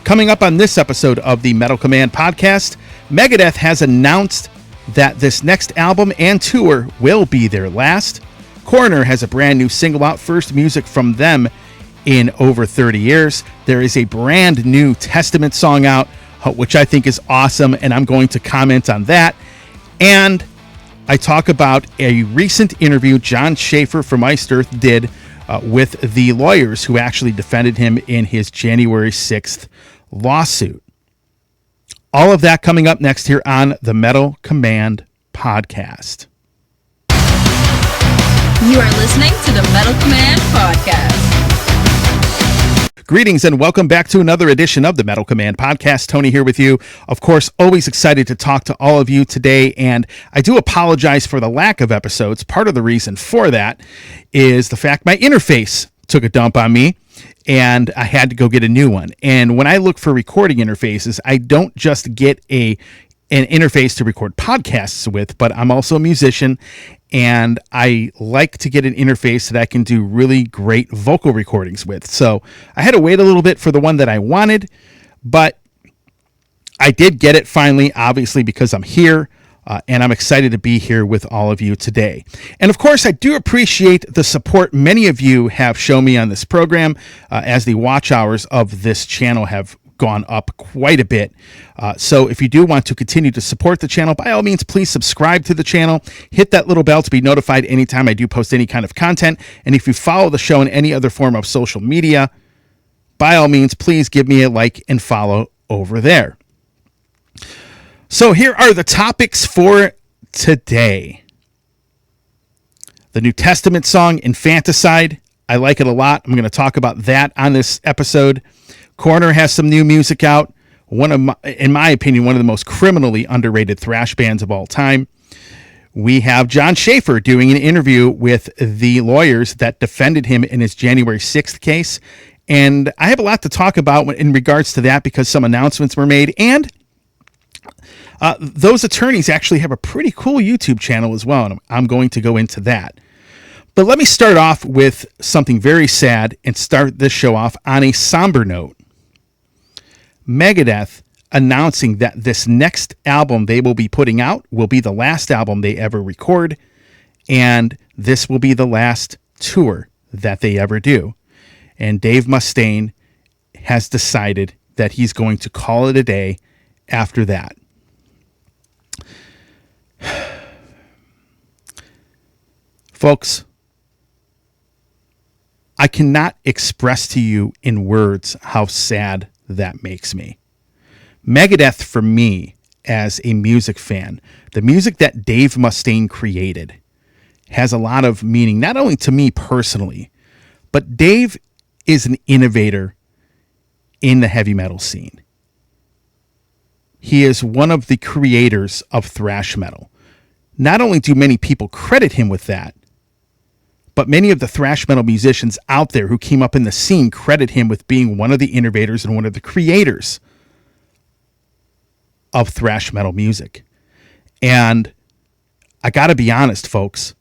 Coming up on this episode of the Metal Command podcast, Megadeth has announced that this next album and tour will be their last. Coroner has a brand new single out, first music from them in over 30 years. There is a brand new Testament song out, which I think is awesome, and I'm going to comment on that. And I talk about a recent interview John Schaffer from Iced Earth did with the lawyers who actually defended him in his January 6th lawsuit. All of that coming up next here on the Metal Command podcast. You are listening to the Metal Command podcast. Greetings and welcome back to another edition of the Metal Command podcast. Tony here with you. Of course, always excited to talk to all of you today, and I do apologize for the lack of episodes. Part of the reason for that is the fact my interface took a dump on me, and I had to go get a new one. And when I look for recording interfaces, I don't just get an interface to record podcasts with, but I'm also a musician, and I like to get an interface that I can do really great vocal recordings with. So I had to wait a little bit for the one that I wanted, but I did get it finally, obviously, because I'm here, and I'm excited to be here with all of you today. And of course, I do appreciate the support many of you have shown me on this program, as the watch hours of this channel have gone up quite a bit. So if you do want to continue to support the channel, by all means, please subscribe to the channel. Hit that little bell to be notified anytime I do post any kind of content. And if you follow the show in any other form of social media, by all means, please give me a like and follow over there. So here are the topics for today. The New Testament song, Infanticide. I like it a lot. I'm going to talk about that on this episode. Coroner has some new music out. In my opinion, one of the most criminally underrated thrash bands of all time. We have John Schaffer doing an interview with the lawyers that defended him in his January 6th case. And I have a lot to talk about in regards to that because some announcements were made. And those attorneys actually have a pretty cool YouTube channel as well. And I'm going to go into that. But let me start off with something very sad and start this show off on a somber note. Megadeth announcing that this next album they will be putting out will be the last album they ever record, and this will be the last tour that they ever do. And Dave Mustaine has decided that he's going to call it a day after that. Folks, I cannot express to you in words how sad that makes me. Megadeth, for me, as a music fan, the music that Dave Mustaine created has a lot of meaning, not only to me personally, but Dave is an innovator in the heavy metal scene. He is one of the creators of thrash metal. Not only do many people credit him with that, but many of the thrash metal musicians out there who came up in the scene credit him with being one of the innovators and one of the creators of thrash metal music. And I got to be honest, folks,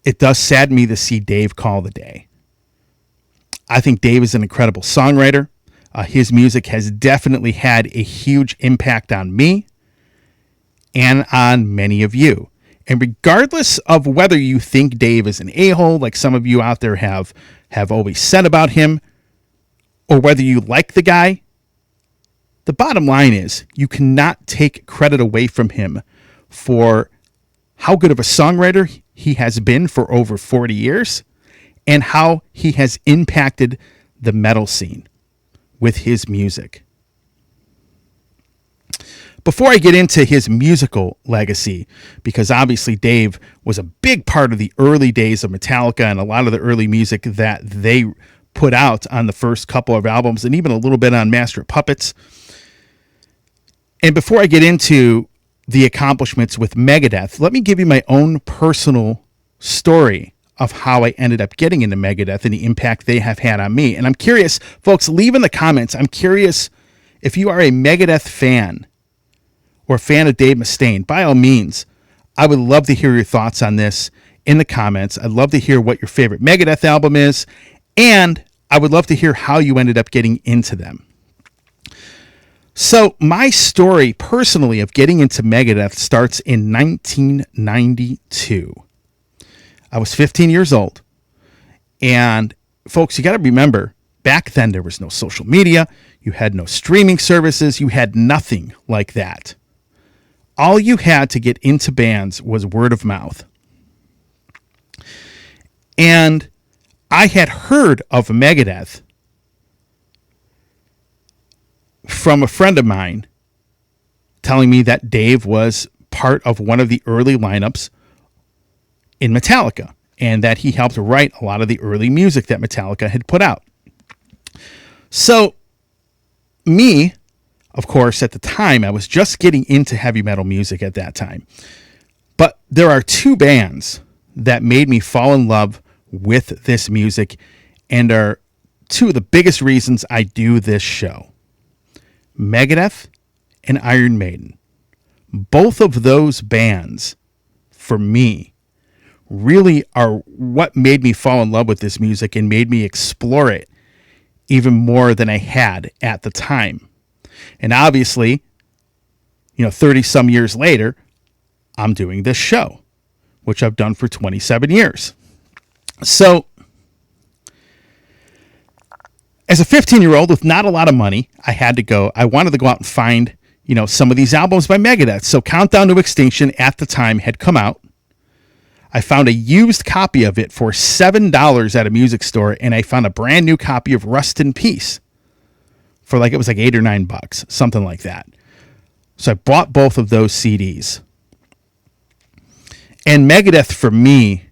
it does sadden me to see Dave call the day. I think Dave is an incredible songwriter. His music has definitely had a huge impact on me and on many of you. And regardless of whether you think Dave is an a-hole, like some of you out there have always said about him, or whether you like the guy, the bottom line is you cannot take credit away from him for how good of a songwriter he has been for over 40 years and how he has impacted the metal scene with his music. Before I get into his musical legacy, because obviously Dave was a big part of the early days of Metallica and a lot of the early music that they put out on the first couple of albums and even a little bit on Master of Puppets. And before I get into the accomplishments with Megadeth, let me give you my own personal story of how I ended up getting into Megadeth and the impact they have had on me. And I'm curious, folks, leave in the comments. I'm curious if you are a Megadeth fan or a fan of Dave Mustaine. By all means, I would love to hear your thoughts on this in the comments. I'd love to hear what your favorite Megadeth album is, and I would love to hear how you ended up getting into them. So my story personally of getting into Megadeth starts in 1992. I was 15 years old. And folks, you got to remember, back then there was no social media. You had no streaming services. You had nothing like that. All you had to get into bands was word of mouth. And I had heard of Megadeth from a friend of mine telling me that Dave was part of one of the early lineups in Metallica and that he helped write a lot of the early music that Metallica had put out. So me, of course, at the time, I was just getting into heavy metal music at that time. But there are two bands that made me fall in love with this music and are two of the biggest reasons I do this show. Megadeth and Iron Maiden. Both of those bands, for me, really are what made me fall in love with this music and made me explore it even more than I had at the time. And obviously, 30 some years later, I'm doing this show, which I've done for 27 years. So, as a 15-year-old with not a lot of money, I wanted to go out and find, some of these albums by Megadeth. So Countdown to Extinction at the time had come out. I found a used copy of it for $7 at a music store, and I found a brand new copy of Rust in Peace for it was like $8 or $9, something like that. So I bought both of those CDs. And Megadeth, for me,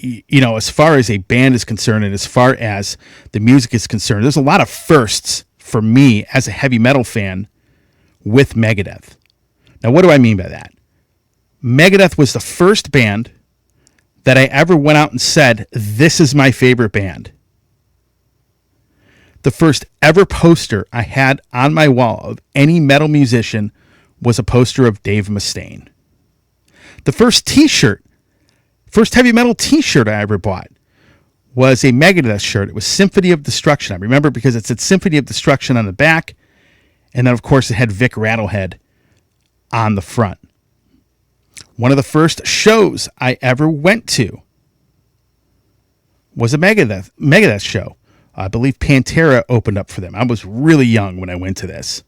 as far as a band is concerned and as far as the music is concerned, there's a lot of firsts for me as a heavy metal fan with Megadeth. Now, what do I mean by that? Megadeth was the first band that I ever went out and said, this is my favorite band. The first ever poster I had on my wall of any metal musician was a poster of Dave Mustaine. The first heavy metal t-shirt I ever bought was a Megadeth shirt. It was Symphony of Destruction. I remember because it said Symphony of Destruction on the back. And then, of course, it had Vic Rattlehead on the front. One of the first shows I ever went to was a Megadeth show. I believe Pantera opened up for them. I was really young when I went to this.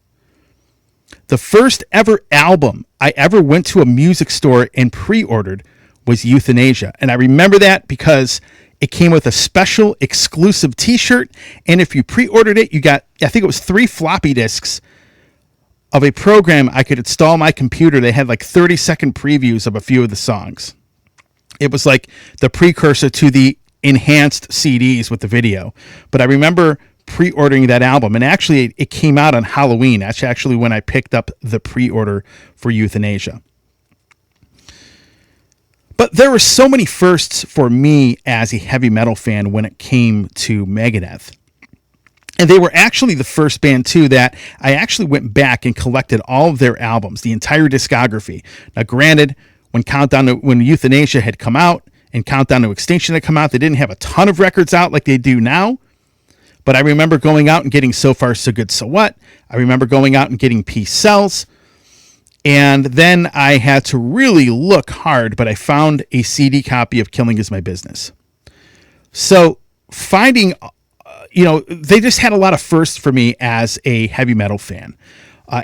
The first ever album I ever went to a music store and pre-ordered was Euthanasia. And I remember that because it came with a special exclusive t-shirt. And if you pre-ordered it, you got, I think it was 3 floppy disks of a program I could install on my computer. They had like 30-second previews of a few of the songs. It was like the precursor to the enhanced CDs with the video. But I remember pre-ordering that album, and actually it came out on Halloween. That's actually when I picked up the pre-order for Euthanasia. But there were so many firsts for me as a heavy metal fan when it came to Megadeth. And they were actually the first band, too, that I actually went back and collected all of their albums, the entire discography. Now, granted, when Euthanasia had come out and Countdown to Extinction had come out, they didn't have a ton of records out like they do now. But I remember going out and getting So Far, So Good, So What. I remember going out and getting Peace Sells. And then I had to really look hard, but I found a CD copy of Killing Is My Business. So finding, they just had a lot of firsts for me as a heavy metal fan.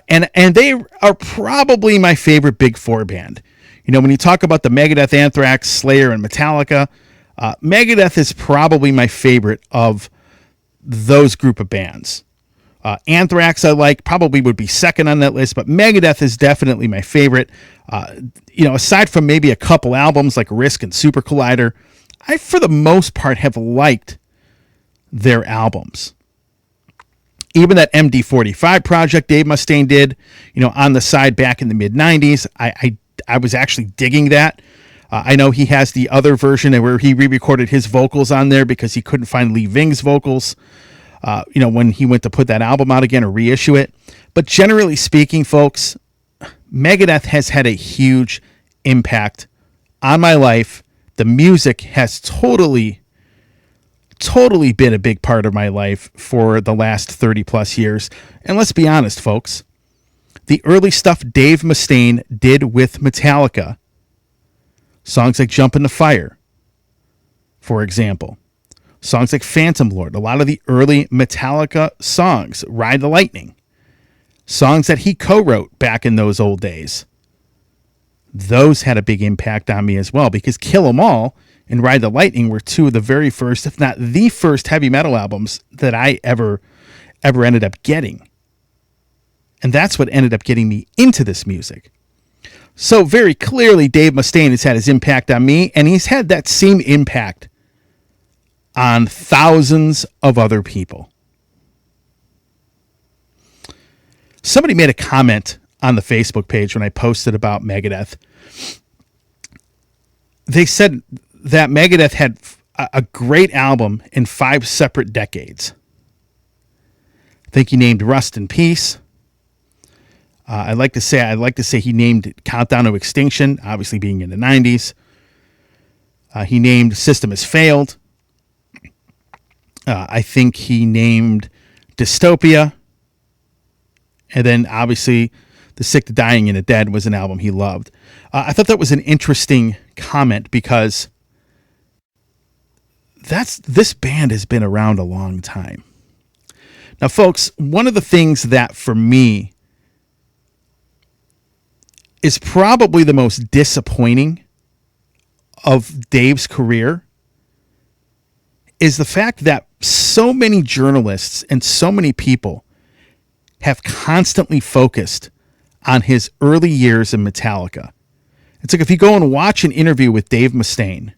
And they are probably my favorite Big Four band. When you talk about the Megadeth, Anthrax, Slayer, and Metallica, Megadeth is probably my favorite of those group of bands. Anthrax probably would be second on that list, but Megadeth is definitely my favorite. Aside from maybe a couple albums like Risk and Super Collider, I, for the most part, have liked their albums. Even that MD45 project Dave Mustaine did, on the side back in the mid-90s, I was actually digging that. I know he has the other version where he re-recorded his vocals on there because he couldn't find Lee Ving's vocals, when he went to put that album out again or reissue it. But generally speaking, folks, Megadeth has had a huge impact on my life. The music has totally totally been a big part of my life for the last 30 plus years. And let's be honest, folks, the early stuff Dave Mustaine did with Metallica, songs like Jump in the Fire, for example, songs like Phantom Lord, a lot of the early Metallica songs, Ride the Lightning, songs that he co-wrote back in those old days, those had a big impact on me as well, because Kill 'Em All and Ride the Lightning were two of the very first, if not the first, heavy metal albums that I ever ended up getting. And that's what ended up getting me into this music. So very clearly, Dave Mustaine has had his impact on me, and he's had that same impact on thousands of other people. Somebody made a comment on the Facebook page when I posted about Megadeth. They said that Megadeth had a great album in 5 separate decades. I think he named Rust in Peace. I'd like to say he named Countdown to Extinction, obviously being in the 90s. He named System Has Failed. I think he named Dystopia. And then obviously The Sick, the Dying, and the Dead was an album he loved. I thought that was an interesting comment because this band has been around a long time. Now, folks, one of the things that for me is probably the most disappointing of Dave's career is the fact that so many journalists and so many people have constantly focused on his early years in Metallica. It's like if you go and watch an interview with Dave Mustaine,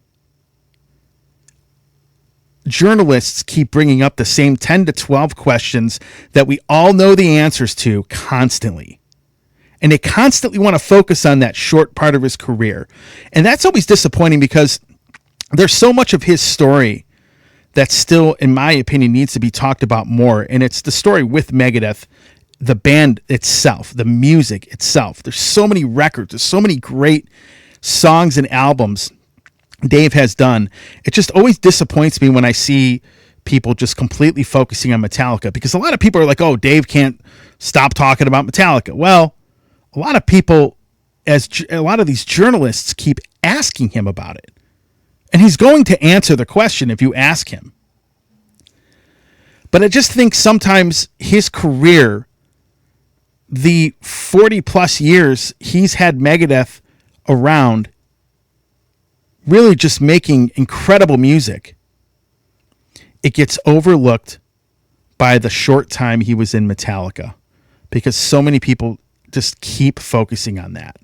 journalists keep bringing up the same 10 to 12 questions that we all know the answers to constantly. And they constantly want to focus on that short part of his career. And that's always disappointing because there's so much of his story that still, in my opinion, needs to be talked about more. And it's the story with Megadeth, the band itself, the music itself. There's so many records, there's so many great songs and albums Dave has done. It just always disappoints me when I see people just completely focusing on Metallica, because a lot of people are like, oh, Dave can't stop talking about Metallica. Well, a lot of people, a lot of these journalists keep asking him about it. And he's going to answer the question if you ask him. But I just think sometimes his career, the 40 plus years he's had Megadeth around, really just making incredible music, it gets overlooked by the short time he was in Metallica, because so many people just keep focusing on that.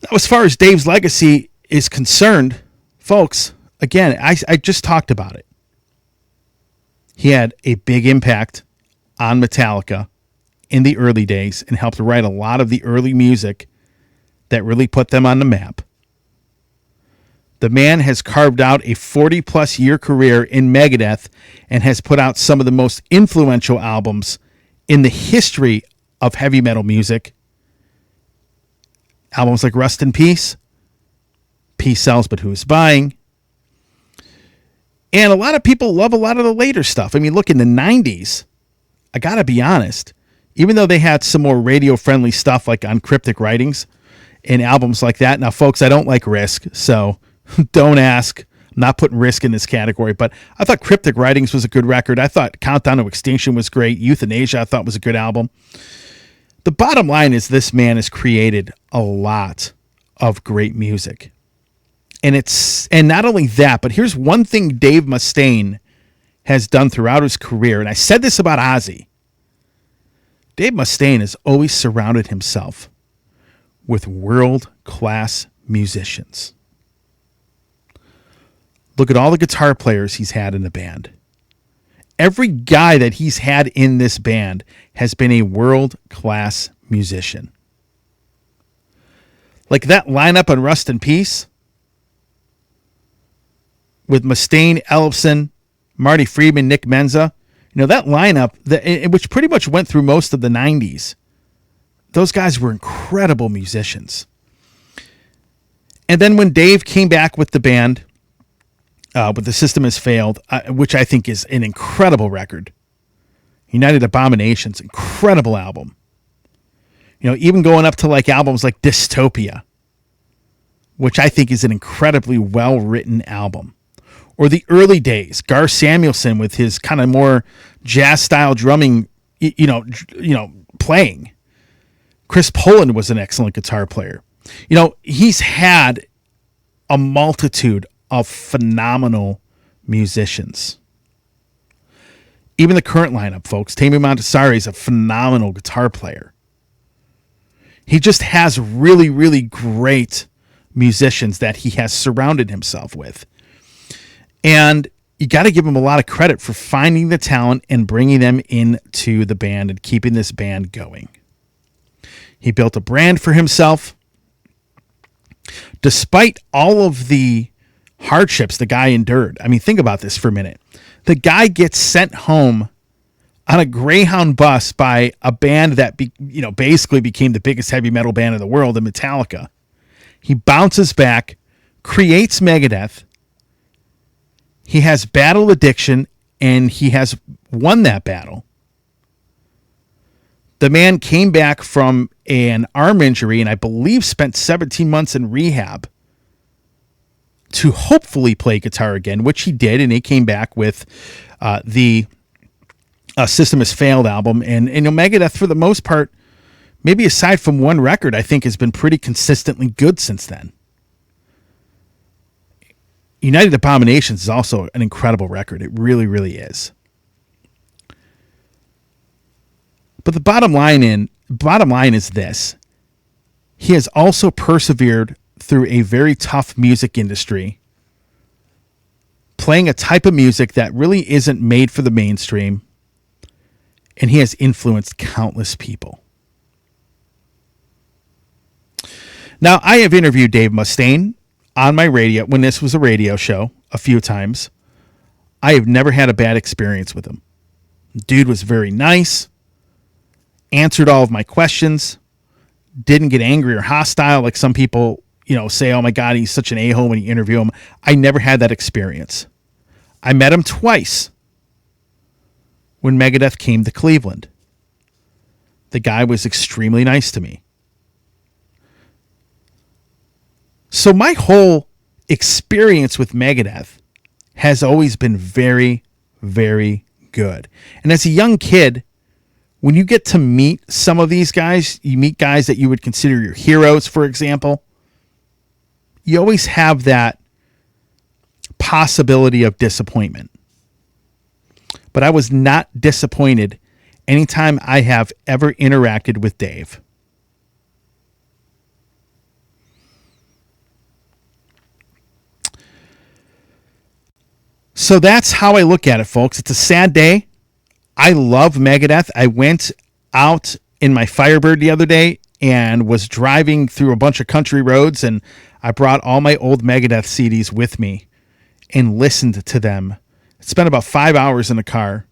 Now, as far as Dave's legacy is concerned, folks, again, I just talked about it. He had a big impact on Metallica in the early days and helped write a lot of the early music that really put them on the map. The man has carved out a 40-plus year career in Megadeth and has put out some of the most influential albums in the history of heavy metal music. Albums like Rust in Peace, Peace Sells But Who's Buying. And a lot of people love a lot of the later stuff. I mean, look, in the 90s, I got to be honest, even though they had some more radio-friendly stuff like On Cryptic Writings and albums like that. Now, folks, I don't like Risk, so don't ask. I'm not putting Risk in this category, but I thought Cryptic Writings was a good record. I thought Countdown to Extinction was great. Euthanasia I thought was a good album. The bottom line is this man has created a lot of great music. And not only that, but here's one thing Dave Mustaine has done throughout his career, and I said this about Ozzy. Dave Mustaine has always surrounded himself with world-class musicians. Look at all the guitar players he's had in the band. Every guy that he's had in this band has been a world-class musician. Like that lineup on Rust in Peace with Mustaine, Ellefson, Marty Friedman, Nick Menza. You know, that lineup, which pretty much went through most of the 90s, those guys were incredible musicians. And then when Dave came back with the band But the System Has Failed, which I think is an incredible record. United Abominations, incredible album. Even going up to like albums like Dystopia, which I think is an incredibly well-written album. Or the early days, Gar Samuelson with his kind of more jazz-style drumming, playing. Chris Poland was an excellent guitar player. He's had a multitude of phenomenal musicians. Even the current lineup, folks. Tammy Montessori is a phenomenal guitar player. He just has really, really great musicians that he has surrounded himself with. And you got to give him a lot of credit for finding the talent and bringing them into the band and keeping this band going. He built a brand for himself. Despite all of the hardships the guy endured. I mean, think about this for a minute. The guy gets sent home on a Greyhound bus by a band that basically became the biggest heavy metal band in the world, the Metallica. He bounces back, creates Megadeth. He has battle addiction, and he has won that battle. The man came back from an arm injury and I believe spent 17 months in rehab to hopefully play guitar again, which he did, and he came back with the System Has Failed album. And Megadeth, for the most part, maybe aside from one record, I think has been pretty consistently good since then. United Abominations is also an incredible record. It really, really is. But the bottom line is this. He has also persevered through a very tough music industry, playing a type of music that really isn't made for the mainstream, and he has influenced countless people. Now, I have interviewed Dave Mustaine on my radio when this was a radio show a few times. I have never had a bad experience with him. Dude was very nice, answered all of my questions, didn't get angry or hostile like some people, say, oh my God, he's such an a-hole when you interview him. I never had that experience. I met him twice when Megadeth came to Cleveland. The guy was extremely nice to me. So my whole experience with Megadeth has always been very, very good. And as a young kid, when you get to meet some of these guys, you meet guys that you would consider your heroes, for example, you always have that possibility of disappointment. But I was not disappointed anytime I have ever interacted with Dave. So that's how I look at it, folks. It's a sad day. I love Megadeth. I went out in my Firebird the other day and was driving through a bunch of country roads, and I brought all my old Megadeth CDs with me and listened to them. I spent about 5 hours in the car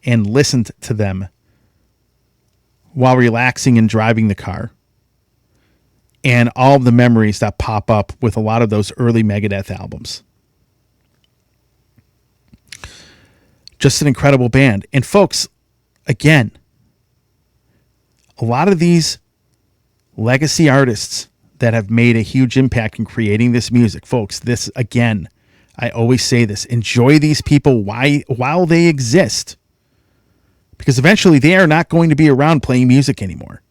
and listened to them while relaxing and driving the car. And all of the memories that pop up with a lot of those early Megadeth albums. Just an incredible band. And folks, again, a lot of these legacy artists that have made a huge impact in creating this music, folks, this, again, I always say this, enjoy these people while they exist. Because eventually they are not going to be around playing music anymore.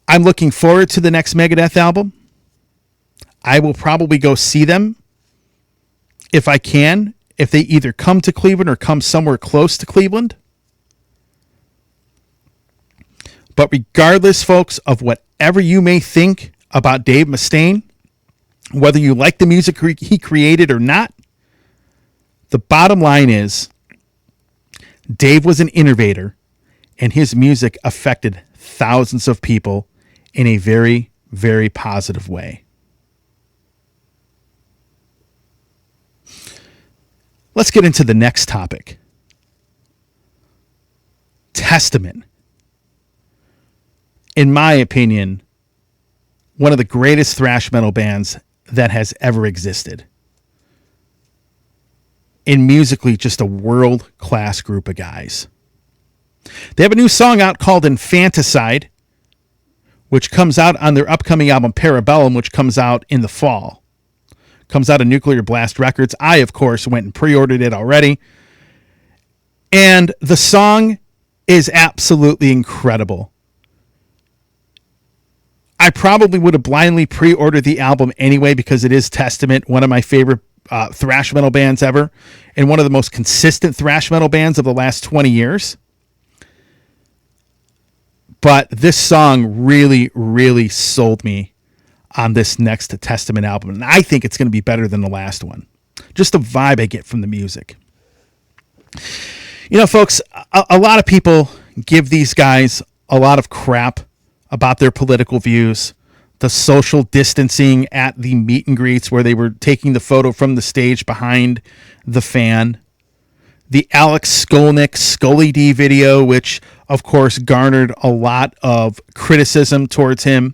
I'm looking forward to the next Megadeth album. I will probably go see them if I can, if they either come to Cleveland or come somewhere close to Cleveland. But regardless, folks, of whatever you may think about Dave Mustaine, whether you like the music he created or not, the bottom line is Dave was an innovator, and his music affected thousands of people in a very, very positive way. Let's get into the next topic. Testament. In my opinion, one of the greatest thrash metal bands that has ever existed. And musically, just a world-class group of guys. They have a new song out called Infanticide, which comes out on their upcoming album Parabellum, which comes out in the fall. Comes out of Nuclear Blast Records. I, of course, went and pre-ordered it already. And the song is absolutely incredible. I probably would have blindly pre-ordered the album anyway because it is Testament, one of my favorite thrash metal bands ever, and one of the most consistent thrash metal bands of the last 20 years. But this song really, really sold me on this next Testament album, and I think it's going to be better than the last one. Just the vibe I get from the music. You know, folks, a lot of people give these guys a lot of crap about their political views, the social distancing at the meet and greets where they were taking the photo from the stage behind the fan, the Alex Skolnick Scully D video, which of course garnered a lot of criticism towards him.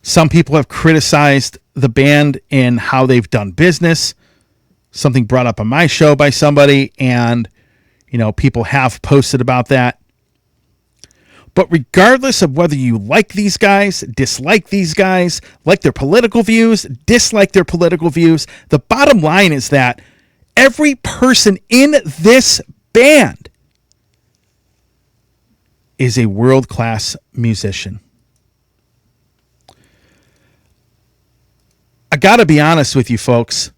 Some people have criticized the band in how they've done business, something brought up on my show by somebody, and you know, people have posted about that. But regardless of whether you like these guys, dislike these guys, like their political views, dislike their political views, the bottom line is that every person in this band is a world-class musician. I got to be honest with you, folks.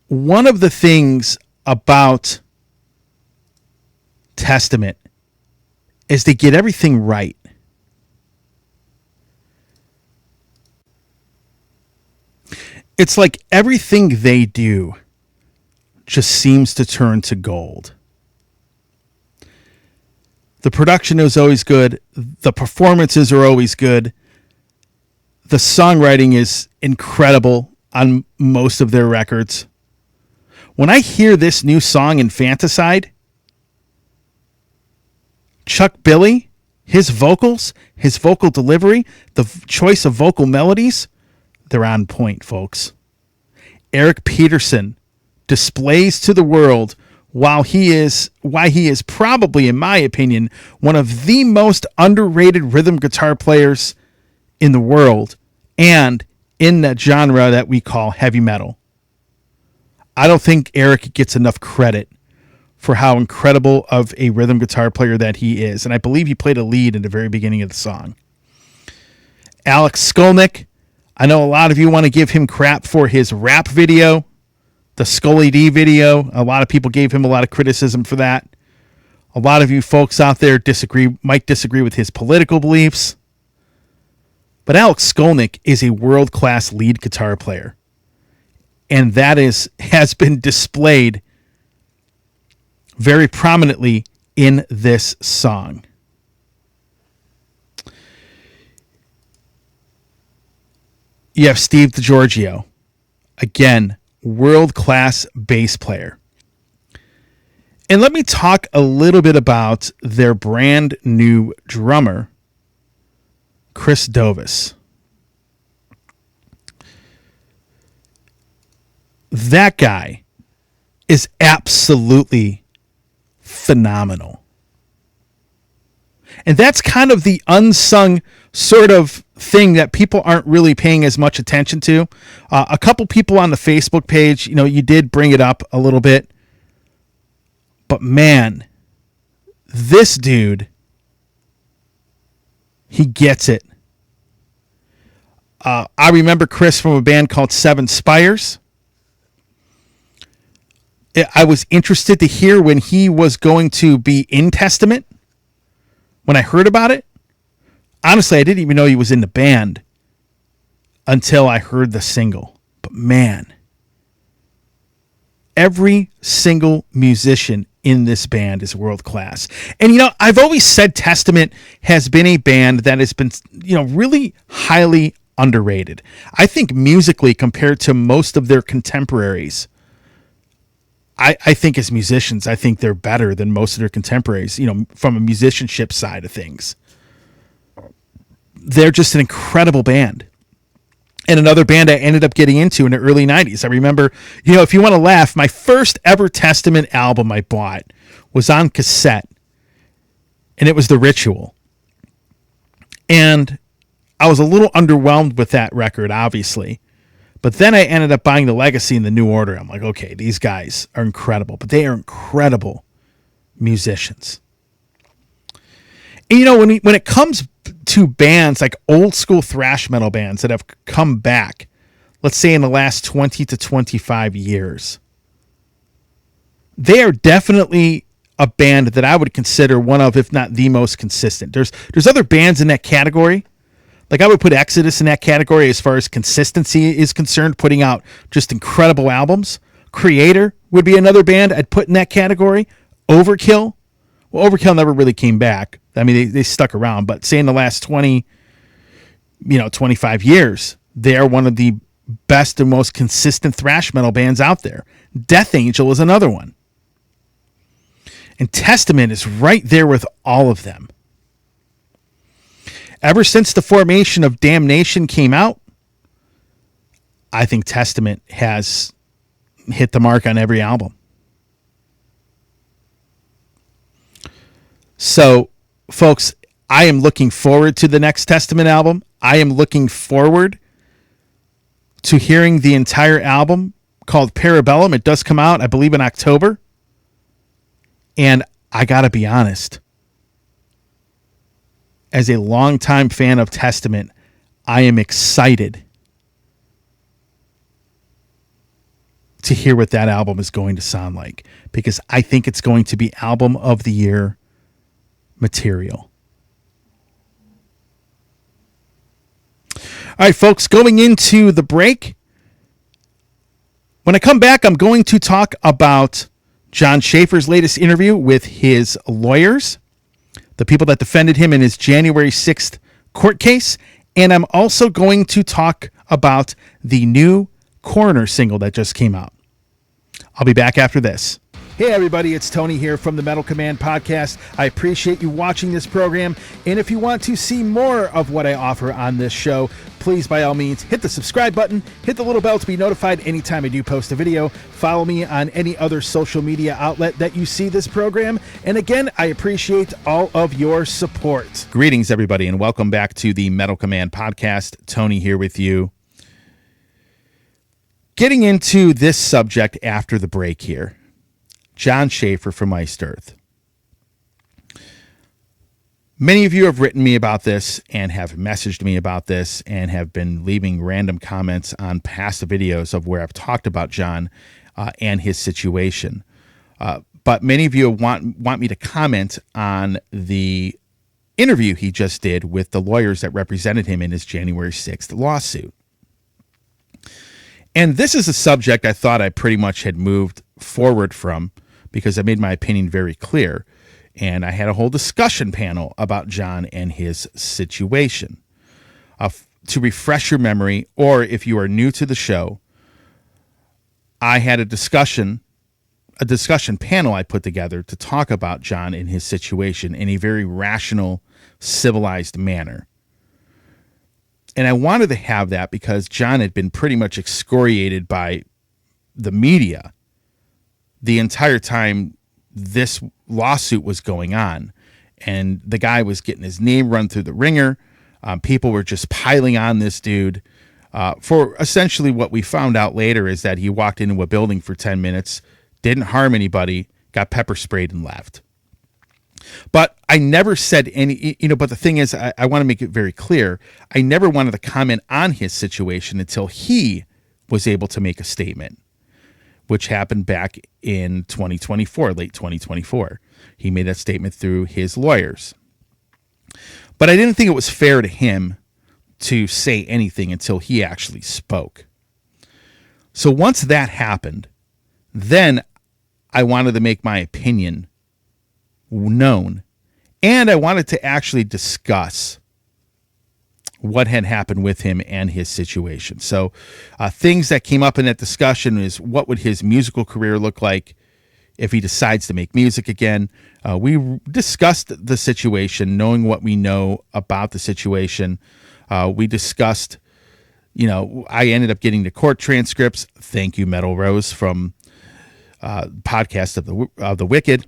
One of the things about Testament is they get everything right. It's like everything they do just seems to turn to gold. The production is always good. The performances are always good. The songwriting is incredible on most of their records. When I hear this new song, Infanticide, Chuck Billy, his vocals, his vocal delivery, the choice of vocal melodies, they're on point, folks. Eric Peterson displays to the world why he is probably, in my opinion, one of the most underrated rhythm guitar players in the world and in that genre that we call heavy metal. I don't think Eric gets enough credit for how incredible of a rhythm guitar player that he is. And I believe he played a lead in the very beginning of the song. Alex Skolnick, I know a lot of you want to give him crap for his rap video, the Scully D video. A lot of people gave him a lot of criticism for that. A lot of you folks out there might disagree with his political beliefs. But Alex Skolnick is a world-class lead guitar player. And that has been displayed very prominently in this song. You have Steve DiGiorgio, again, world-class bass player. And let me talk a little bit about their brand new drummer, Chris Dovis. That guy is absolutely phenomenal. And that's kind of the unsung sort of thing that people aren't really paying as much attention to. A couple people on the Facebook page, you did bring it up a little bit. But man, this dude, he gets it. I remember Chris from a band called Seven Spires. I was interested to hear when he was going to be in Testament. When I heard about it, honestly, I didn't even know he was in the band until I heard the single. But man, every single musician in this band is world class. And I've always said Testament has been a band that has been, really highly underrated. I think musically, compared to most of their contemporaries, I think as musicians, I think they're better than most of their contemporaries, from a musicianship side of things. They're just an incredible band. And another band I ended up getting into in the early 90s. I remember, if you want to laugh, my first ever Testament album I bought was on cassette, and it was The Ritual. And I was a little underwhelmed with that record, obviously. But then I ended up buying The Legacy and The New Order. I'm like, okay, these guys are incredible, but they are incredible musicians. And when it comes to bands like old school thrash metal bands that have come back, let's say in the last 20 to 25 years, they are definitely a band that I would consider one of, if not the most consistent. There's other bands in that category. Like I would put Exodus in that category as far as consistency is concerned, putting out just incredible albums. Creator would be another band I'd put in that category. Overkill. Well, Overkill never really came back. I mean, they stuck around, but say in the last 25 years, they are one of the best and most consistent thrash metal bands out there. Death Angel is another one. And Testament is right there with all of them. Ever since the formation of Damnation came out, I think Testament has hit the mark on every album. So, folks, I am looking forward to the next Testament album. I am looking forward to hearing the entire album called Parabellum. It does come out, I believe, in October. And I got to be honest, as a longtime fan of Testament, I am excited to hear what that album is going to sound like, because I think it's going to be album of the year material. All right, folks, going into the break. When I come back, I'm going to talk about John Schaffer's latest interview with his lawyers, the people that defended him in his January 6th court case. And I'm also going to talk about the new Coroner single that just came out. I'll be back after this. Hey everybody, it's Tony here from the Metal Command Podcast. I appreciate you watching this program, and if you want to see more of what I offer on this show, please by all means hit the subscribe button, hit the little bell to be notified anytime I do post a video, follow me on any other social media outlet that you see this program, and again, I appreciate all of your support. Greetings everybody, and welcome back to the Metal Command Podcast. Tony here with you. Getting into this subject after the break here. John Schaffer from Iced Earth. Many of you have written me about this and have messaged me about this and have been leaving random comments on past videos of where I've talked about John and his situation. But many of you want me to comment on the interview he just did with the lawyers that represented him in his January 6th lawsuit. And this is a subject I thought I pretty much had moved forward from, because I made my opinion very clear, and I had a whole discussion panel about John and his situation. To refresh your memory, or if you are new to the show, I had a discussion panel I put together to talk about John and his situation in a very rational, civilized manner. And I wanted to have that because John had been pretty much excoriated by the media the entire time this lawsuit was going on. And the guy was getting his name run through the ringer. People were just piling on this dude for essentially what we found out later is that he walked into a building for 10 minutes, didn't harm anybody, got pepper sprayed and left. But I never said any, but the thing is, I want to make it very clear. I never wanted to comment on his situation until he was able to make a statement, which happened back in 2024, late 2024. He made that statement through his lawyers. But I didn't think it was fair to him to say anything until he actually spoke. So once that happened, then I wanted to make my opinion known, and I wanted to actually discuss what had happened with him and his situation. So things that came up in that discussion is what would his musical career look like if he decides to make music again. We discussed the situation, knowing what we know about the situation. We discussed I ended up getting the court transcripts. Thank you, Metal Rose from Podcast of the Wicked.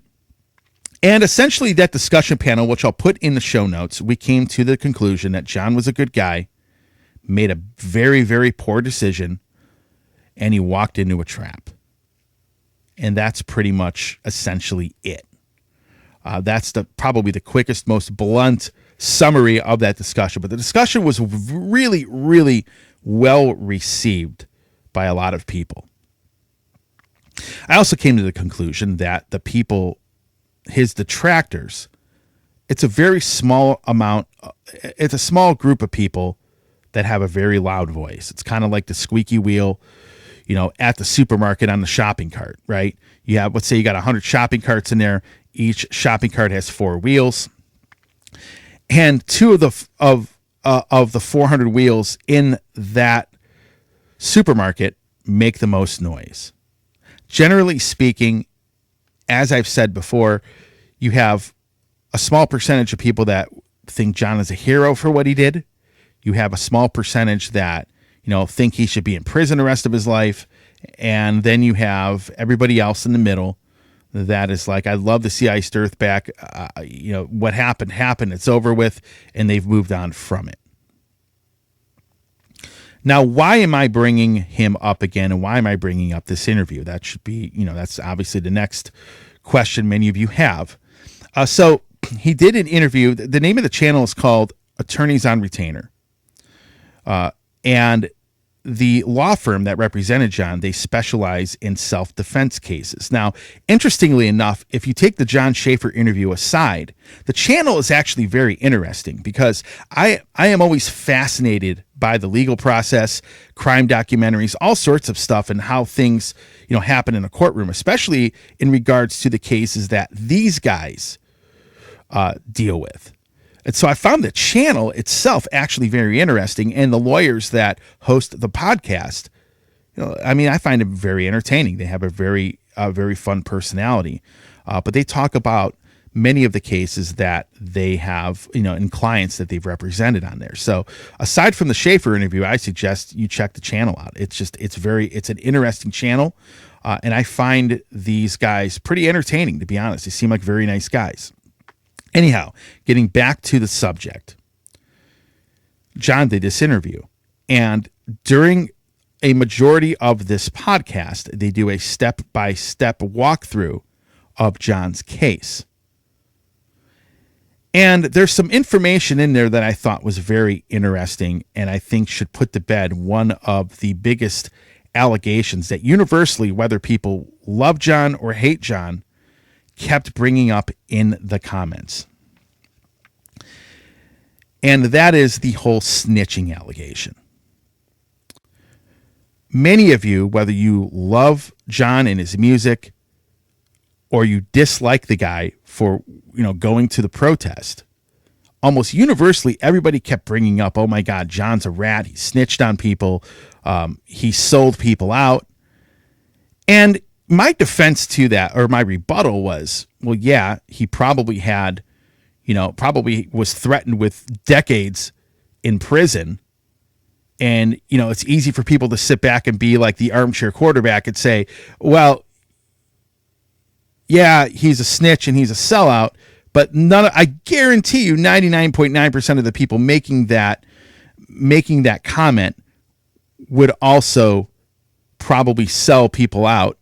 And essentially that discussion panel, which I'll put in the show notes, we came to the conclusion that John was a good guy, made a very, very poor decision, and he walked into a trap. And that's pretty much essentially it. That's probably the quickest, most blunt summary of that discussion. But the discussion was really, really well received by a lot of people. I also came to the conclusion that the people, his detractors, it's a very small amount. It's a small group of people that have a very loud voice. It's kind of like the squeaky wheel, at the supermarket on the shopping cart, right? You have, let's say you got 100 shopping carts in there. Each shopping cart has 4 wheels, and two of the 400 wheels in that supermarket make the most noise. Generally speaking, as I've said before, you have a small percentage of people that think John is a hero for what he did. You have a small percentage that, think he should be in prison the rest of his life. And then you have everybody else in the middle that is like, I'd love to see Iced Earth back. What happened. It's over with. And they've moved on from it. Now, why am I bringing him up again? And why am I bringing up this interview? That should be, that's obviously the next question many of you have. So he did an interview. The name of the channel is called Attorneys on Retainer. And the law firm that represented John, they specialize in self-defense cases. Now, interestingly enough, if you take the John Schaffer interview aside, the channel is actually very interesting because I am always fascinated by the legal process, crime documentaries, all sorts of stuff, and how things, happen in a courtroom, especially in regards to the cases that these guys deal with. And so I found the channel itself actually very interesting, and the lawyers that host the podcast, I find them very entertaining. They have a very fun personality, but they talk about many of the cases that they have, and clients that they've represented on there. So aside from the Schaffer interview, I suggest you check the channel out. It's an interesting channel, and I find these guys pretty entertaining, to be honest. They seem like very nice guys. Anyhow, getting back to the subject, John did this interview, and during a majority of this podcast, they do a step-by-step walkthrough of John's case. And there's some information in there that I thought was very interesting, and I think should put to bed one of the biggest allegations that universally, whether people love John or hate John, kept bringing up in the comments. And that is the whole snitching allegation. Many of you, whether you love John and his music or you dislike the guy for, going to the protest, almost universally, everybody kept bringing up, oh my God, John's a rat. He snitched on people. He sold people out. And my defense to that, or my rebuttal was, well, yeah, he probably had, probably was threatened with decades in prison. And, it's easy for people to sit back and be like the armchair quarterback and say, well, yeah, he's a snitch and he's a sellout, but I guarantee you 99.9% of the people making that comment would also probably sell people out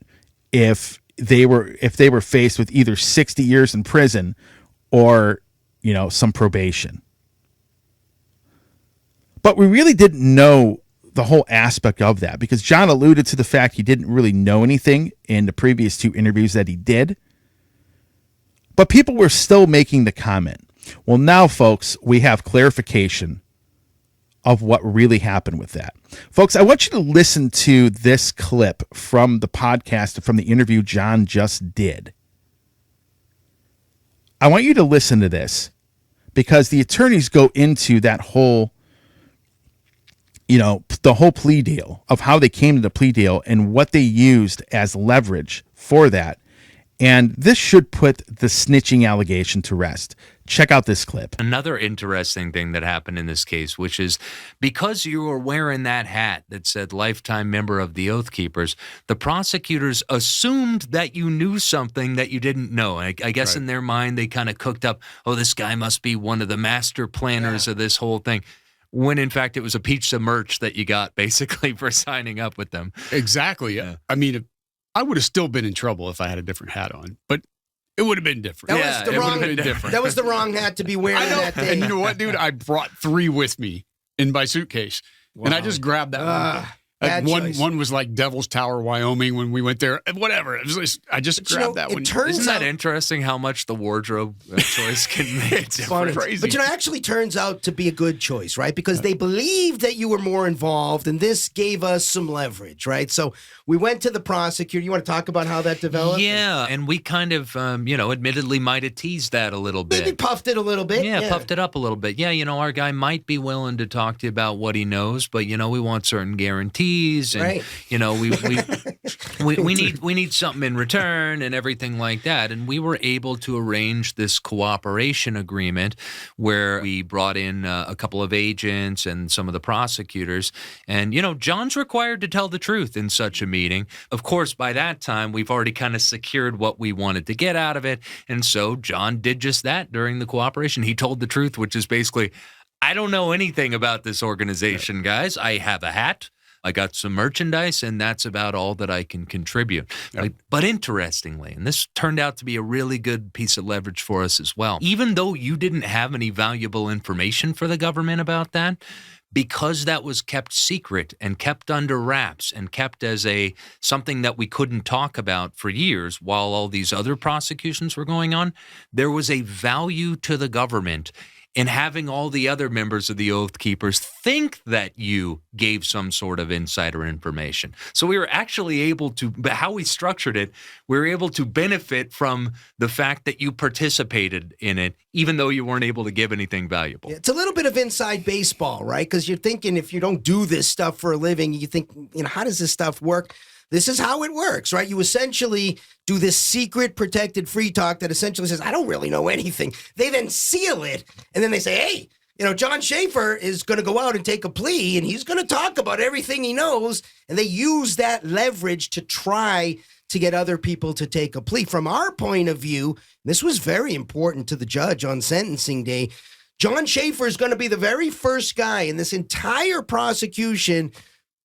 if they were faced with either 60 years in prison or, some probation. But we really didn't know the whole aspect of that because John alluded to the fact he didn't really know anything in the previous 2 interviews that he did. But people were still making the comment. Well, now, folks, we have clarification of what really happened with that. Folks, I want you to listen to this clip from the podcast, from the interview John just did. I want you to listen to this because the attorneys go into that whole, the whole plea deal of how they came to the plea deal and what they used as leverage for that. And this should put the snitching allegation to rest. Check out this clip. Another interesting thing that happened in this case, which is because you were wearing that hat that said lifetime member of the Oath Keepers, the prosecutors assumed that you knew something that you didn't know. I guess in their mind, they kind of cooked up, oh, this guy must be one of the master planners of this whole thing. When in fact it was a piece of merch that you got basically for signing up with them. Exactly. Yeah. I mean, I would have still been in trouble if I had a different hat on, but it would have been different. That was the wrong hat to be wearing that day. And you know what, dude? I brought 3 with me in my suitcase, and I just grabbed that one. One was like Devil's Tower, Wyoming, when we went there. Whatever. It was just, I just grabbed that one. Isn't that interesting how much the wardrobe choice can make it's difference? Crazy. But actually turns out to be a good choice, right? Because they believed that you were more involved, and this gave us some leverage, right? So we went to the prosecutor. You want to talk about how that developed? Yeah, and we kind of, admittedly might have teased that a little bit. Maybe puffed it a little bit. Yeah, puffed it up a little bit. Yeah, our guy might be willing to talk to you about what he knows, but, we want certain guarantees. And, right. we need something in return and everything like that. And we were able to arrange this cooperation agreement where we brought in a couple of agents and some of the prosecutors. And, John's required to tell the truth in such a meeting. Of course, by that time, we've already kind of secured what we wanted to get out of it. And so John did just that during the cooperation. He told the truth, which is basically, I don't know anything about this organization, guys. I have a hat. I got some merchandise, and that's about all that I can contribute. Yep. But interestingly, and this turned out to be a really good piece of leverage for us as well, even though you didn't have any valuable information for the government about that, because that was kept secret and kept under wraps and kept as something that we couldn't talk about for years while all these other prosecutions were going on, there was a value to the government in having all the other members of the Oath Keepers think that you gave some sort of insider information. So we were actually able to, how we structured it, we were able to benefit from the fact that you participated in it, even though you weren't able to give anything valuable. It's a little bit of inside baseball, right? Because you're thinking if you don't do this stuff for a living, you think, how does this stuff work? This is how it works, right? You essentially do this secret protected free talk that essentially says, I don't really know anything. They then seal it, and then they say, hey, John Schaffer is going to go out and take a plea, and he's going to talk about everything he knows, and they use that leverage to try to get other people to take a plea. From our point of view, this was very important to the judge on sentencing day. John Schaffer is going to be the very first guy in this entire prosecution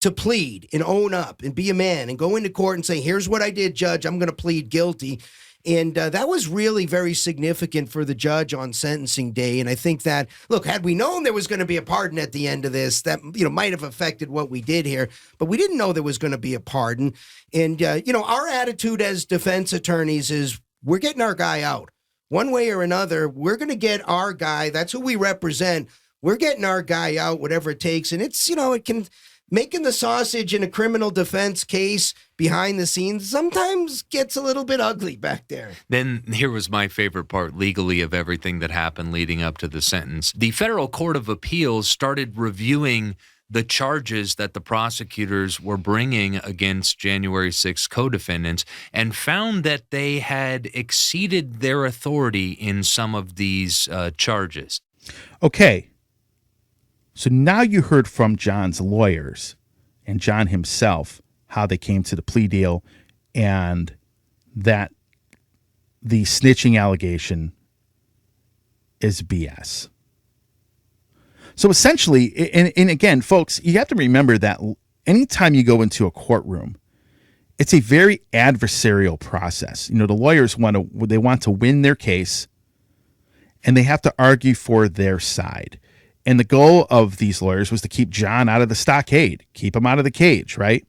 to plead and own up and be a man and go into court and say, here's what I did, Judge, I'm going to plead guilty. And that was really very significant for the judge on sentencing day. And I think that, look, had we known there was going to be a pardon at the end of this, that, might have affected what we did here. But we didn't know there was going to be a pardon. And, our attitude as defense attorneys is we're getting our guy out. One way or another, we're going to get our guy. That's who we represent. We're getting our guy out, whatever it takes. And it's, it can... Making the sausage in a criminal defense case behind the scenes sometimes gets a little bit ugly back there. Then here was my favorite part legally of everything that happened leading up to the sentence. The Federal Court of Appeals started reviewing the charges that the prosecutors were bringing against January 6th co-defendants and found that they had exceeded their authority in some of these charges. Okay. So now you heard from John's lawyers and John himself how they came to the plea deal and that the snitching allegation is BS. So essentially, and again, folks, you have to remember that anytime you go into a courtroom, it's a very adversarial process. The lawyers want to win their case and they have to argue for their side. And the goal of these lawyers was to keep John out of the stockade, keep him out of the cage, right?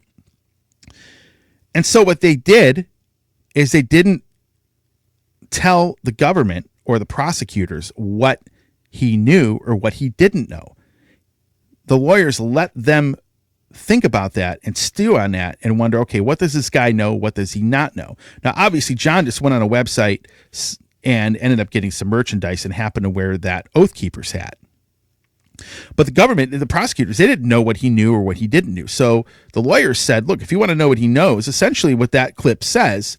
And so what they did is they didn't tell the government or the prosecutors what he knew or what he didn't know. The lawyers let them think about that and stew on that and wonder, okay, what does this guy know? What does he not know? Now, obviously, John just went on a website and ended up getting some merchandise and happened to wear that Oath Keepers hat. But the government and the prosecutors, they didn't know what he knew or what he didn't know. So the lawyers said, look, if you want to know what he knows, essentially what that clip says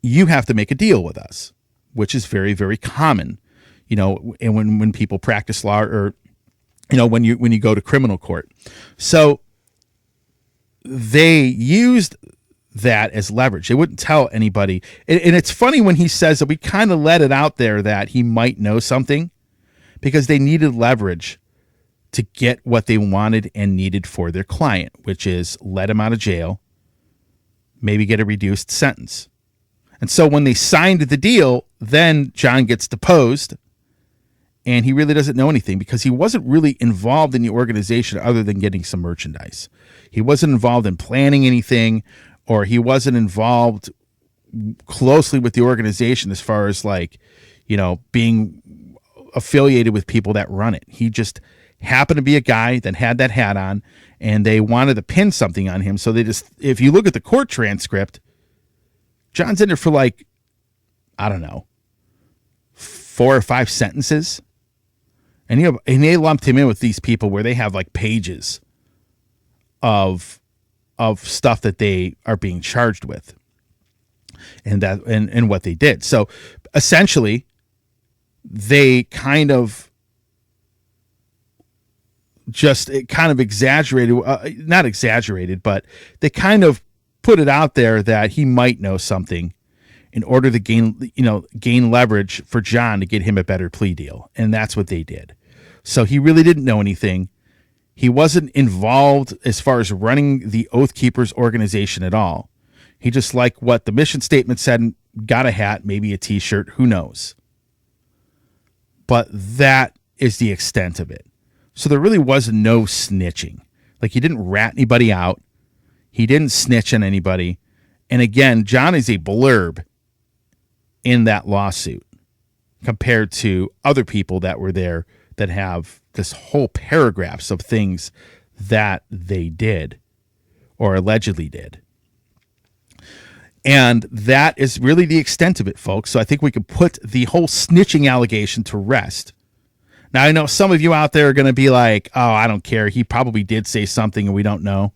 you have to make a deal with us, which is very, very common, and when people practice law, or, when you go to criminal court. So they used that as leverage. They wouldn't tell anybody. And it's funny when he says that we kind of let it out there that he might know something, because they needed leverage to get what they wanted and needed for their client, which is let him out of jail, maybe get a reduced sentence. And so when they signed the deal, then John gets deposed, and he really doesn't know anything because he wasn't really involved in the organization other than getting some merchandise. He wasn't involved in planning anything, or he wasn't involved closely with the organization as far as being affiliated with people that run it. He just happened to be a guy that had that hat on, and they wanted to pin something on him. So if you look at the court transcript, John's in there for I don't know, 4 or 5 sentences. And they lumped him in with these people where they have pages of stuff that they are being charged with, and what they did. So essentially, they kind of exaggerated, not exaggerated, but they kind of put it out there that he might know something in order to gain leverage for John to get him a better plea deal. And that's what they did. So he really didn't know anything. He wasn't involved as far as running the Oath Keepers organization at all. He just liked what the mission statement said and got a hat, maybe a t-shirt, who knows. But that is the extent of it. So there really was no snitching. He didn't rat anybody out. He didn't snitch on anybody. And again, John is a blurb in that lawsuit compared to other people that were there that have this whole paragraphs of things that they did or allegedly did. And that is really the extent of it, folks. So I think we could put the whole snitching allegation to rest. Now, I know some of you out there are going to be like, oh, I don't care. He probably did say something and we don't know.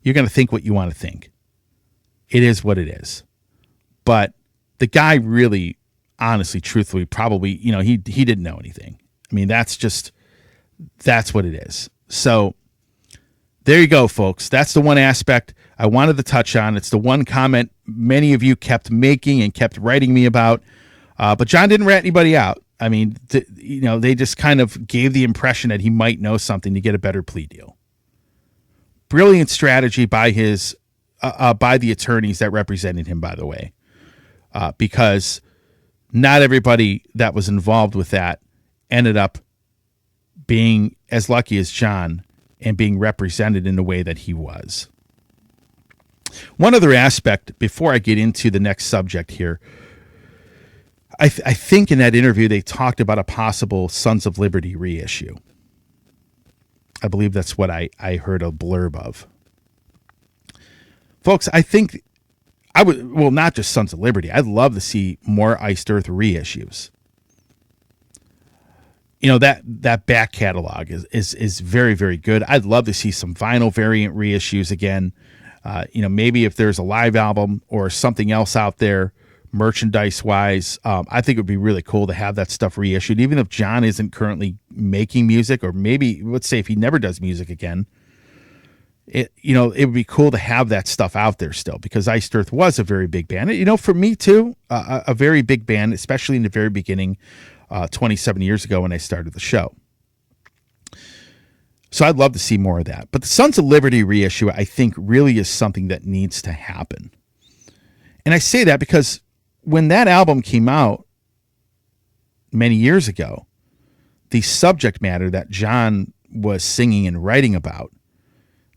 You're going to think what you want to think. It is what it is. But the guy really, honestly, truthfully, probably, he didn't know anything. I mean, that's what it is. So there you go, folks. That's the one aspect I wanted to touch on. It's the one comment many of you kept making and kept writing me about. But John didn't rat anybody out. I mean, they just kind of gave the impression that he might know something to get a better plea deal. Brilliant strategy by by the attorneys that represented him, by the way, because not everybody that was involved with that ended up being as lucky as John and being represented in the way that he was. One other aspect before I get into the next subject here, I think in that interview they talked about a possible Sons of Liberty reissue. I believe that's what I heard a blurb of. Folks, I think I would, well, not just Sons of Liberty. I'd love to see more Iced Earth reissues. That back catalog is very, very good. I'd love to see some vinyl variant reissues again. Maybe if there's a live album or something else out there, merchandise wise, I think it would be really cool to have that stuff reissued, even if John isn't currently making music, or maybe let's say if he never does music again, it would be cool to have that stuff out there still, because Iced Earth was a very big band. For me too, a very big band, especially in the very beginning, 27 years ago when I started the show. So I'd love to see more of that. But the Sons of Liberty reissue, I think, really is something that needs to happen. And I say that because when that album came out many years ago, the subject matter that John was singing and writing about,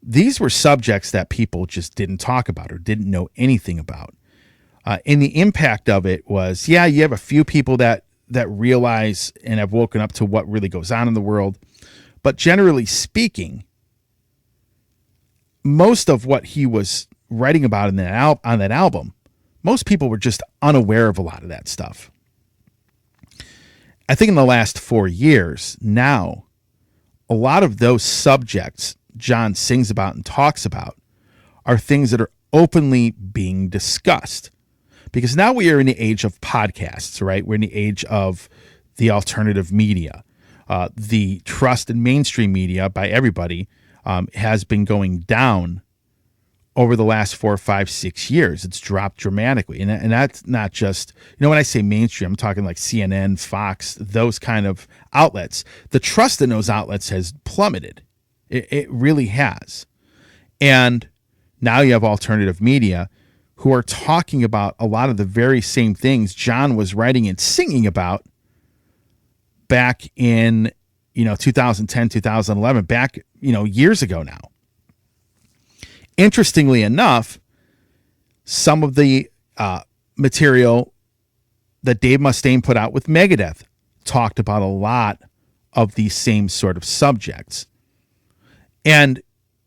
these were subjects that people just didn't talk about or didn't know anything about. And the impact of it was, you have a few people that realize and have woken up to what really goes on in the world. But generally speaking, most of what he was writing about on that album, most people were just unaware of a lot of that stuff. I think in the last 4 years now, a lot of those subjects John sings about and talks about are things that are openly being discussed because now we are in the age of podcasts, right? We're in the age of the alternative media. The trust in mainstream media by everybody has been going down over the last 4, 5, 6 years. It's dropped dramatically. And that's not just, when I say mainstream, I'm talking like CNN, Fox, those kind of outlets. The trust in those outlets has plummeted. It really has. And now you have alternative media who are talking about a lot of the very same things John was writing and singing about back in, 2010, 2011, back, years ago now. Interestingly enough, some of the material that Dave Mustaine put out with Megadeth talked about a lot of these same sort of subjects. And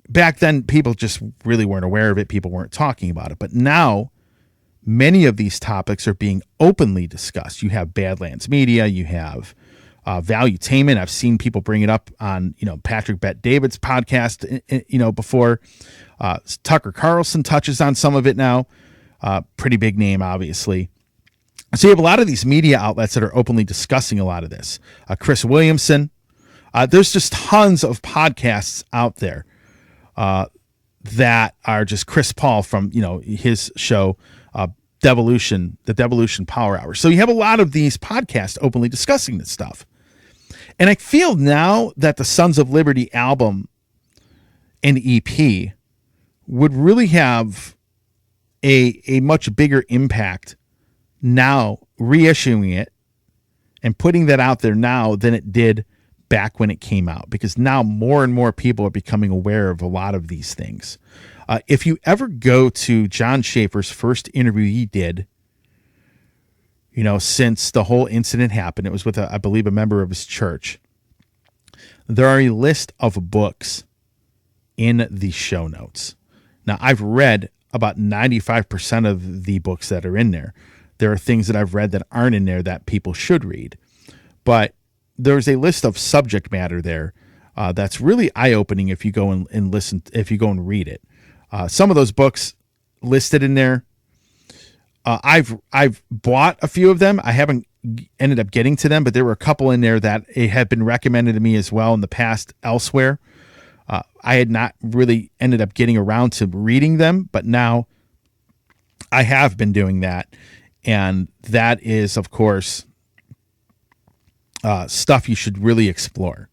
back then, people just really weren't aware of it. People weren't talking about it. But now, many of these topics are being openly discussed. You have Badlands Media. You have Valuetainment. I've seen people bring it up on, Patrick Bet-David's podcast, before. Tucker Carlson touches on some of it now. Pretty big name, obviously. So you have a lot of these media outlets that are openly discussing a lot of this. Chris Williamson. There's just tons of podcasts out there that are just Chris Paul from, his show, Devolution, the Devolution Power Hour. So you have a lot of these podcasts openly discussing this stuff. And I feel now that the Sons of Liberty album and EP would really have a much bigger impact now reissuing it and putting that out there now than it did back when it came out, because now more and more people are becoming aware of a lot of these things. If you ever go to John Schaffer's first interview he did, since the whole incident happened, it was with, I believe, a member of his church. There are a list of books in the show notes. Now, I've read about 95% of the books that are in there. There are things that I've read that aren't in there that people should read. But there's a list of subject matter there that's really eye-opening if you go and listen, if you go and read it. Some of those books listed in there, I've bought a few of them. I haven't ended up getting to them, but there were a couple in there that it had been recommended to me as well in the past elsewhere. I had not really ended up getting around to reading them, but now I have been doing that. And that is, of course, stuff you should really explore.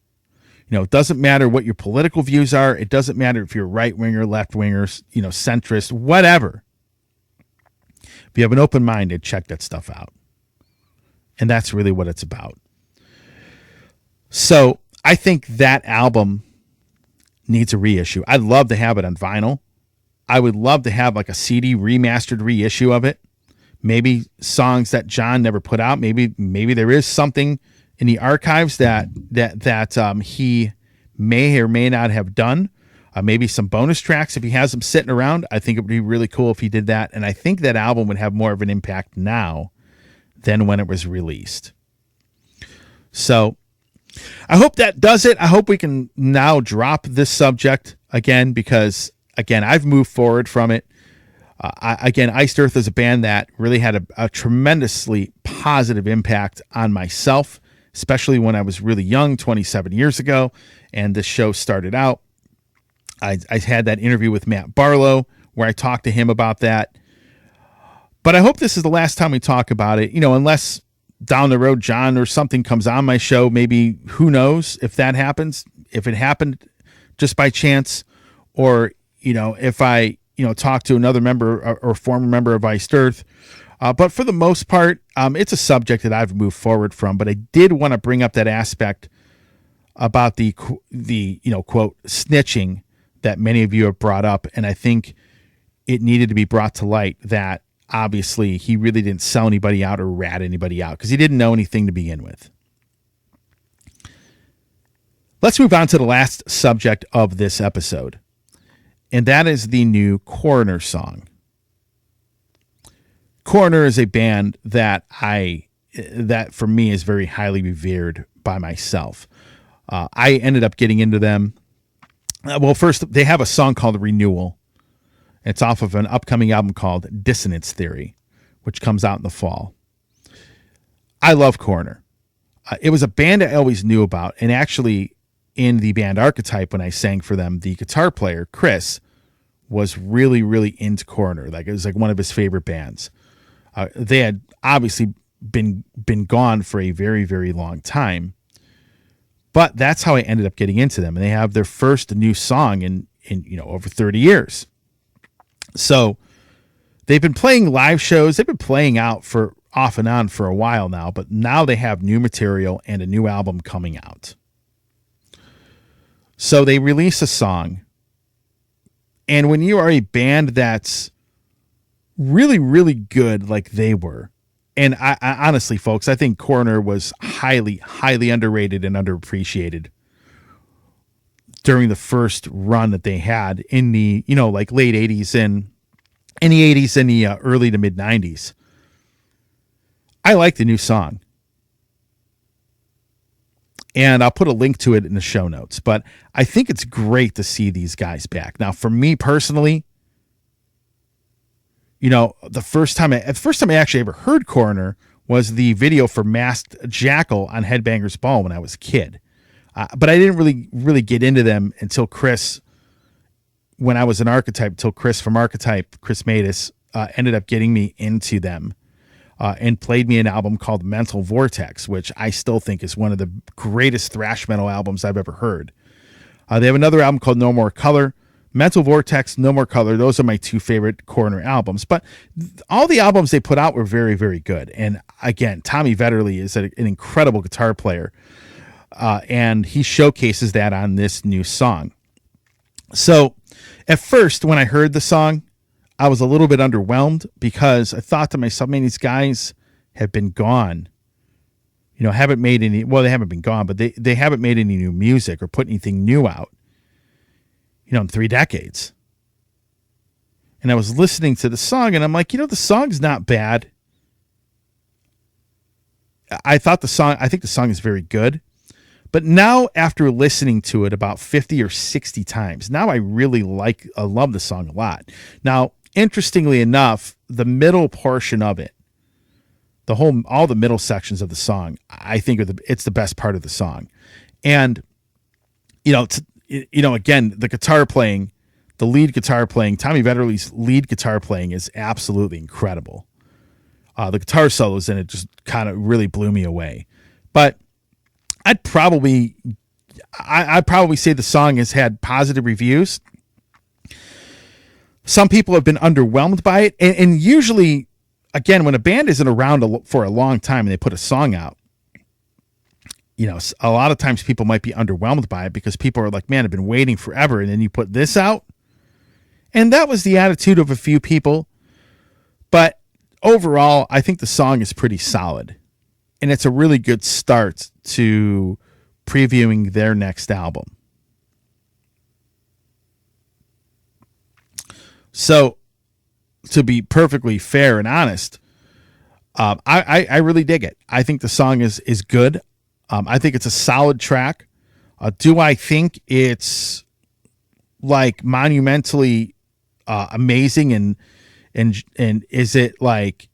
It doesn't matter what your political views are. It doesn't matter if you're right-winger, left-winger, centrist, whatever. If you have an open mind, check that stuff out. And that's really what it's about. So I think that album needs a reissue. I'd love to have it on vinyl. I would love to have like a CD remastered reissue of it. Maybe songs that John never put out. Maybe there is something in the archives that he may or may not have done. Maybe some bonus tracks if he has them sitting around. I think it would be really cool if he did that. And I think that album would have more of an impact now than when it was released. So I hope that does it. I hope we can now drop this subject again, because, again, I've moved forward from it. Iced Earth is a band that really had a tremendously positive impact on myself, especially when I was really young, 27 years ago, and this show started out. I had that interview with Matt Barlow where I talked to him about that. But I hope this is the last time we talk about it, unless down the road John or something comes on my show. Maybe, who knows if that happens, if it happened just by chance, or, if I, talk to another member or former member of Iced Earth. But for the most part, it's a subject that I've moved forward from. But I did want to bring up that aspect about the quote, snitching that many of you have brought up. And I think it needed to be brought to light that obviously he really didn't sell anybody out or rat anybody out, because he didn't know anything to begin with. Let's move on to the last subject of this episode, and that is the new Coroner song. Coroner is a band that for me is very highly revered by myself. I ended up getting into them. Well, first, they have a song called Renewal. It's off of an upcoming album called Dissonance Theory, which comes out in the fall. I love Coroner. It was a band I always knew about, and actually in the band Archetype, when I sang for them, the guitar player, Chris, was really, really into Coroner. Like, it was like one of his favorite bands. They had obviously been gone for a very, very long time, but that's how I ended up getting into them. And they have their first new song in over 30 years. So they've been playing live shows. They've been playing out for off and on for a while now, but now they have new material and a new album coming out. So they release a song. And when you are a band that's really, really good like they were, and I honestly, folks, I think Coroner was highly, highly underrated and underappreciated during the first run that they had in the, like late 80s and in the 80s and the early to mid 90s. I like the new song. And I'll put a link to it in the show notes. But I think it's great to see these guys back. Now, for me personally, the first time I actually ever heard Coroner was the video for Masked Jackal on Headbangers Ball when I was a kid. But I didn't really get into them until Chris, when I was an Archetype, until Chris from Archetype, Chris Matus, ended up getting me into them and played me an album called Mental Vortex, which I still think is one of the greatest thrash metal albums I've ever heard. They have another album called No More Color. Mental Vortex, No More Color, those are my two favorite Coroner albums. But all the albums they put out were very, very good. And again, Tommy Vetterli is an incredible guitar player. And he showcases that on this new song. So at first, when I heard the song, I was a little bit underwhelmed because I thought to myself, man, these guys have been gone. Haven't made any, well, they haven't been gone, but they haven't made any new music or put anything new out, in 3 decades. And I was listening to the song and I'm like, the song's not bad. I think the song is very good. But now, after listening to it about 50 or 60 times, now I love the song a lot. Now, interestingly enough, the middle portion of it, all the middle sections of the song, I think it's the best part of the song. And, again, the guitar playing, the lead guitar playing, Tommy Vetterli's lead guitar playing is absolutely incredible. The guitar solos in it just kind of really blew me away. But I'd probably say the song has had positive reviews. Some people have been underwhelmed by it. And usually, again, when a band isn't around for a long time and they put a song out, a lot of times people might be underwhelmed by it because people are like, man, I've been waiting forever. And then you put this out. And that was the attitude of a few people. But overall, I think the song is pretty solid. And it's a really good start to previewing their next album. So, to be perfectly fair and honest, I really dig it. I think the song is good. I think it's a solid track. Do I think it's like monumentally amazing and is it like,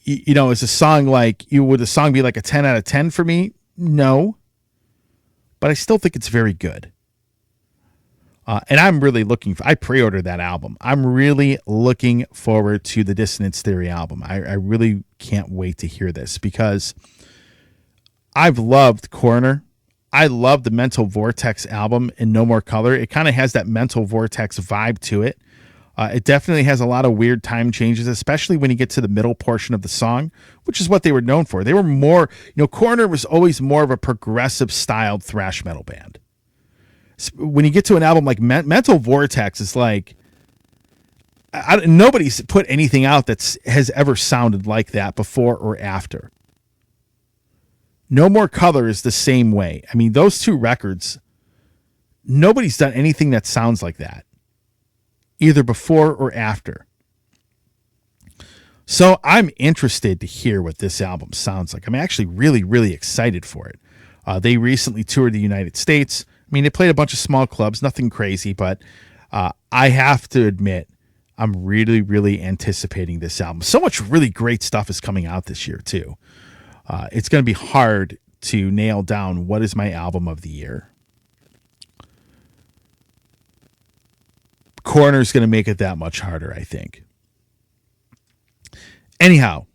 is a song like, would the song be like a 10 out of 10 for me? No, but I still think it's very good. And I'm really I pre-ordered that album. I'm really looking forward to the Dissonance Theory album. I really can't wait to hear this because I've loved Coroner. I love the Mental Vortex album in No More Color. It kind of has that Mental Vortex vibe to it. It definitely has a lot of weird time changes, especially when you get to the middle portion of the song, which is what they were known for. They were more, Coroner was always more of a progressive styled thrash metal band. When you get to an album like Mental Vortex, it's like, nobody's put anything out that has ever sounded like that before or after. No More Color is the same way. I mean, those two records, nobody's done anything that sounds like that, either before or after. So I'm interested to hear what this album sounds like. I'm actually really, really excited for it. They recently toured the United States. I mean, they played a bunch of small clubs, nothing crazy, but I have to admit, I'm really, really anticipating this album. So much really great stuff is coming out this year, too. It's going to be hard to nail down what is my album of the year. Coroner is going to make it that much harder, I think. Anyhow,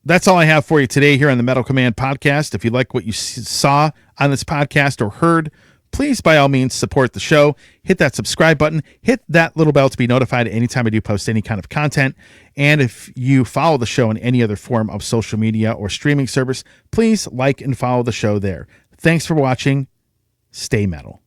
that's all I have for you today here on the Metal Command podcast. If you like what you saw on this podcast or heard, please, by all means, support the show. Hit that subscribe button. Hit that little bell to be notified anytime I do post any kind of content. And if you follow the show in any other form of social media or streaming service, please like and follow the show there. Thanks for watching. Stay metal.